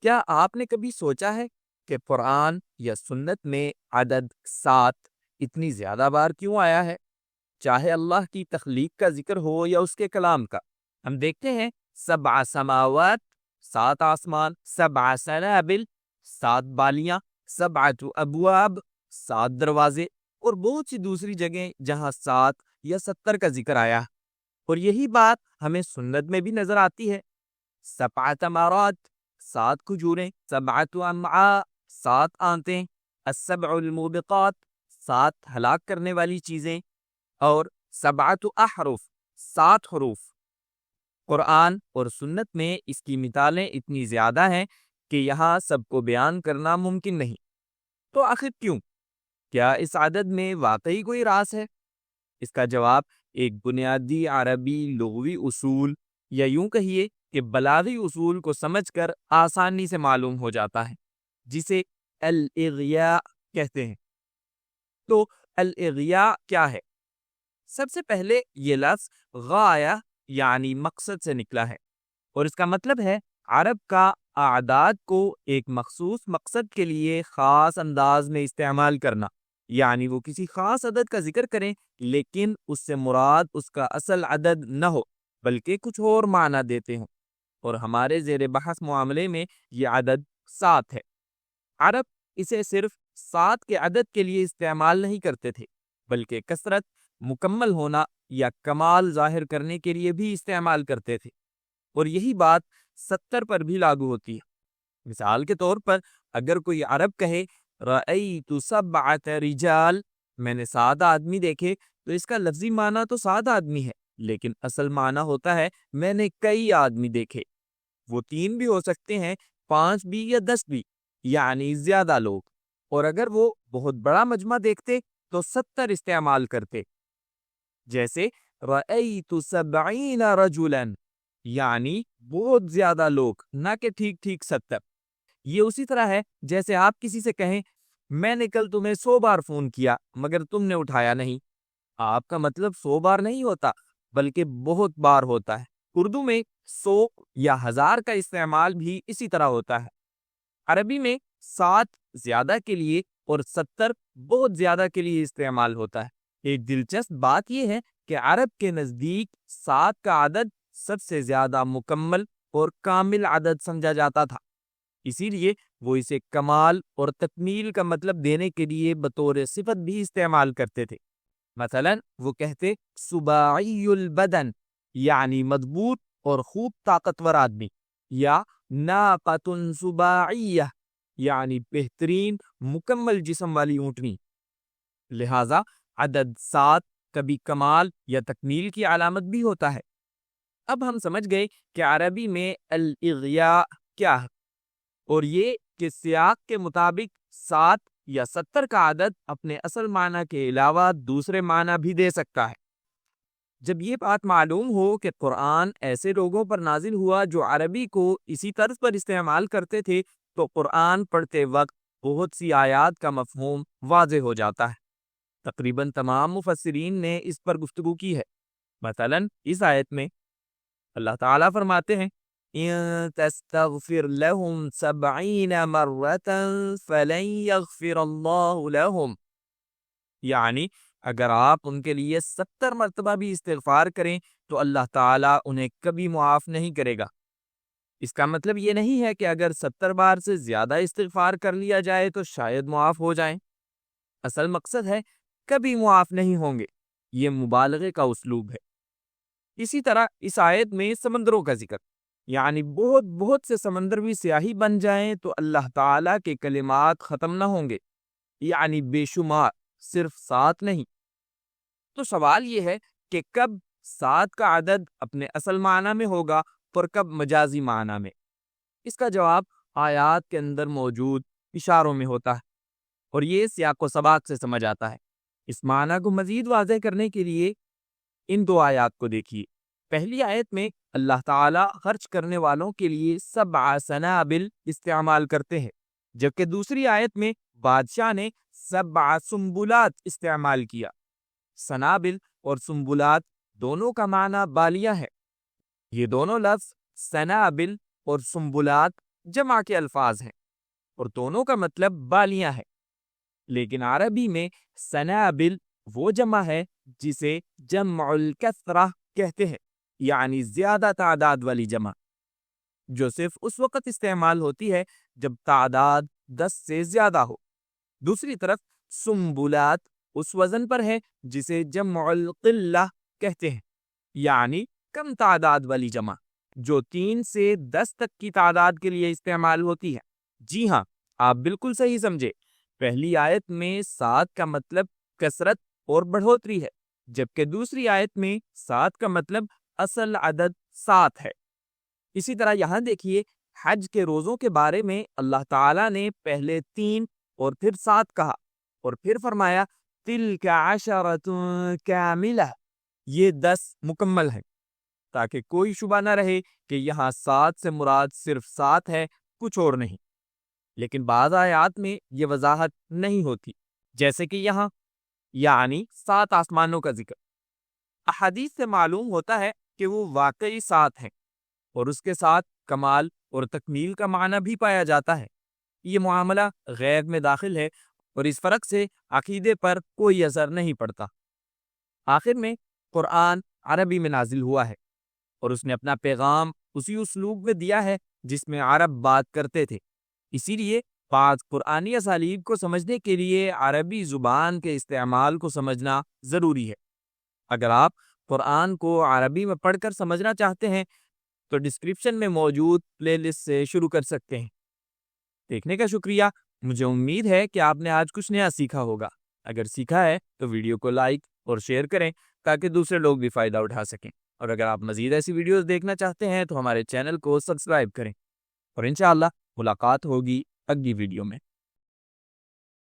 کیا آپ نے کبھی سوچا ہے کہ قرآن یا سنت میں عدد 7 اتنی زیادہ بار کیوں آیا ہے؟ چاہے اللہ کی تخلیق کا ذکر ہو یا اس کے کلام کا۔ ہم دیکھتے ہیں 7 سماوات، 7 آسمان، 7 سنابل، 7 بالیاں، 7 ابواب، 7 دروازے، اور بہت سی دوسری جگہیں جہاں 7 یا 70 کا ذکر آیا۔ اور یہی بات ہمیں سنت میں بھی نظر آتی ہے۔ 7 تمارات، 7 کھجوریں، 7 امعاء، 7 آنتیں، السبع الموبقات، 7 ہلاک کرنے والی چیزیں، اور 7 احرف، 7 حروف۔ قرآن اور سنت میں اس کی مثالیں اتنی زیادہ ہیں کہ یہاں سب کو بیان کرنا ممکن نہیں۔ تو آخر کیوں؟ کیا اس عدد میں واقعی کوئی راز ہے؟ اس کا جواب ایک بنیادی عربی لغوی اصول، یا یوں کہیے کہ بلاغی اصول کو سمجھ کر آسانی سے معلوم ہو جاتا ہے، جسے الاغیاء کہتے ہیں۔ تو الاغیاء کیا ہے؟ سب سے پہلے یہ لفظ غایہ یعنی مقصد سے نکلا ہے، اور اس کا مطلب ہے عرب کا اعداد کو ایک مخصوص مقصد کے لیے خاص انداز میں استعمال کرنا، یعنی وہ کسی خاص عدد کا ذکر کریں لیکن اس سے مراد اس کا اصل عدد نہ ہو بلکہ کچھ اور معنی دیتے ہوں۔ اور ہمارے زیر بحث معاملے میں یہ عدد 7 ہے۔ عرب اسے صرف 7 کے عدد کے لیے استعمال نہیں کرتے تھے، بلکہ کثرت، مکمل ہونا یا کمال ظاہر کرنے کے لیے بھی استعمال کرتے تھے، اور یہی بات 70 پر بھی لاگو ہوتی ہے۔ مثال کے طور پر اگر کوئی عرب کہے رأیت 7 رجال، میں نے 7 آدمی دیکھے، تو اس کا لفظی معنی تو 7 آدمی ہے، لیکن اصل معنی ہوتا ہے میں نے کئی آدمی دیکھے۔ وہ 3 بھی ہو سکتے ہیں، 5 بھی یا 10 بھی، یعنی زیادہ لوگ۔ اور اگر وہ بہت بڑا مجمع دیکھتے تو 70 استعمال کرتے، جیسے رأیت 70 رجلا، یعنی بہت زیادہ لوگ، نہ کہ ٹھیک ٹھیک 70۔ یہ اسی طرح ہے جیسے آپ کسی سے کہیں میں نے کل تمہیں 100 بار فون کیا مگر تم نے اٹھایا نہیں۔ آپ کا مطلب 100 بار نہیں ہوتا بلکہ بہت بار ہوتا ہے۔ اردو میں 100 یا 1000 کا استعمال بھی اسی طرح ہوتا ہے۔ عربی میں 7 زیادہ کے لیے اور 70 بہت زیادہ کے لیے استعمال ہوتا ہے۔ ایک دلچسپ بات یہ ہے کہ عرب کے نزدیک 7 کا عدد سب سے زیادہ مکمل اور کامل عدد سمجھا جاتا تھا، اسی لیے وہ اسے کمال اور تکمیل کا مطلب دینے کے لیے بطور صفت بھی استعمال کرتے تھے۔ مثلا وہ کہتے سباعی البدن، یعنی مضبوط اور خوب طاقتور آدمی، یا ناقۃ سباعیہ، یعنی بہترین مکمل جسم والی اونٹنی۔ لہذا عدد 7 کبھی کمال یا تکمیل کی علامت بھی ہوتا ہے۔ اب ہم سمجھ گئے کہ عربی میں الاغیاء کیا ہے، اور یہ کہ سیاق کے مطابق 7 یا 70 کا عدد اپنے اصل معنی کے علاوہ دوسرے معنی بھی دے سکتا ہے۔ جب یہ بات معلوم ہو کہ قرآن ایسے لوگوں پر نازل ہوا جو عربی کو اسی طرز پر استعمال کرتے تھے، تو قرآن پڑھتے وقت بہت سی آیات کا مفہوم واضح ہو جاتا ہے۔ تقریباً تمام مفسرین نے اس پر گفتگو کی ہے۔ مثلا اس آیت میں اللہ تعالیٰ فرماتے ہیں ان تستغفر لهم 70 مرة فلن يغفر الله لهم، یعنی اگر آپ ان کے لیے 70 مرتبہ بھی استغفار کریں تو اللہ تعالیٰ انہیں کبھی معاف نہیں کرے گا۔ اس کا مطلب یہ نہیں ہے کہ اگر 70 بار سے زیادہ استغفار کر لیا جائے تو شاید معاف ہو جائیں۔ اصل مقصد ہے کبھی معاف نہیں ہوں گے۔ یہ مبالغے کا اسلوب ہے۔ اسی طرح اس آیت میں سمندروں کا ذکر، یعنی بہت سے سمندر بھی سیاہی بن جائیں تو اللہ تعالیٰ کے کلمات ختم نہ ہوں گے، یعنی بے شمار، صرف 7 نہیں۔ تو سوال یہ ہے کہ کب 7 کا عدد اپنے اصل معنی میں ہوگا اور کب مجازی معنی میں؟ اس کا جواب آیات کے اندر موجود اشاروں میں ہوتا ہے، اور یہ سیاق و سباق سے سمجھ آتا ہے۔ اس معنی کو مزید واضح کرنے کے لیے ان 2 آیات کو دیکھیے۔ پہلی آیت میں اللہ تعالیٰ خرچ کرنے والوں کے لیے 7 سنابل استعمال کرتے ہیں، جبکہ دوسری آیت میں بادشاہ نے 7 سنبلات استعمال کیا۔ سنابل اور سنبلات دونوں کا معنی بالیاں ہے۔ یہ دونوں لفظ سنابل اور سنبلات جمع کے الفاظ ہیں اور دونوں کا مطلب بالیاں ہے، لیکن عربی میں سنابل وہ جمع ہے جسے جمع الکثرہ کہتے ہیں، یعنی زیادہ تعداد والی جمع، جو صرف اس وقت استعمال ہوتی ہے جب تعداد 10 سے زیادہ ہو۔ دوسری طرف سنبلات اس وزن پر ہے جسے جمع القلہ کہتے ہیں، یعنی کم تعداد والی جمع، جو 3 سے 10 تک کی تعداد کے لیے استعمال ہوتی ہے۔ جی ہاں، آپ بالکل صحیح سمجھے۔ پہلی آیت میں 7 کا مطلب کثرت اور بڑھوتری ہے، جبکہ دوسری آیت میں 7 کا مطلب اصل عدد 7 ہے۔ اسی طرح یہاں دیکھیے، حج کے روزوں کے بارے میں اللہ تعالیٰ نے پہلے 3 اور پھر 7 کہا، اور پھر فرمایا تِلْكَ عَشَرَةٌ كَامِلَةٌ، یہ 10 مکمل ہے، تاکہ کوئی شبہ نہ رہے کہ یہاں 7 سے مراد صرف 7 ہے، کچھ اور نہیں۔ لیکن بعض آیات میں یہ وضاحت نہیں ہوتی، جیسے کہ یہاں، یعنی 7 آسمانوں کا ذکر۔ احادیث سے معلوم ہوتا ہے کہ وہ واقعی 7 ہیں، اور اس کے ساتھ کمال اور تکمیل کا معنی بھی پایا جاتا ہے۔ یہ معاملہ غیب میں داخل ہے، اور اس فرق سے عقیدے پر کوئی اثر نہیں پڑتا۔ آخر میں قرآن عربی میں نازل ہوا ہے، اور اس نے اپنا پیغام اسی اسلوب میں دیا ہے جس میں عرب بات کرتے تھے۔ اسی لیے بعض قرآنی اسالیب کو سمجھنے کے لیے عربی زبان کے استعمال کو سمجھنا ضروری ہے۔ اگر آپ قرآن کو عربی میں پڑھ کر سمجھنا چاہتے ہیں تو ڈسکرپشن میں موجود پلے لسٹ سے شروع کر سکتے ہیں۔ دیکھنے کا شکریہ۔ مجھے امید ہے کہ آپ نے آج کچھ نیا سیکھا ہوگا۔ اگر سیکھا ہے تو ویڈیو کو لائک اور شیئر کریں تاکہ دوسرے لوگ بھی فائدہ اٹھا سکیں، اور اگر آپ مزید ایسی ویڈیوز دیکھنا چاہتے ہیں تو ہمارے چینل کو سبسکرائب کریں، اور انشاءاللہ ملاقات ہوگی اگلی ویڈیو میں۔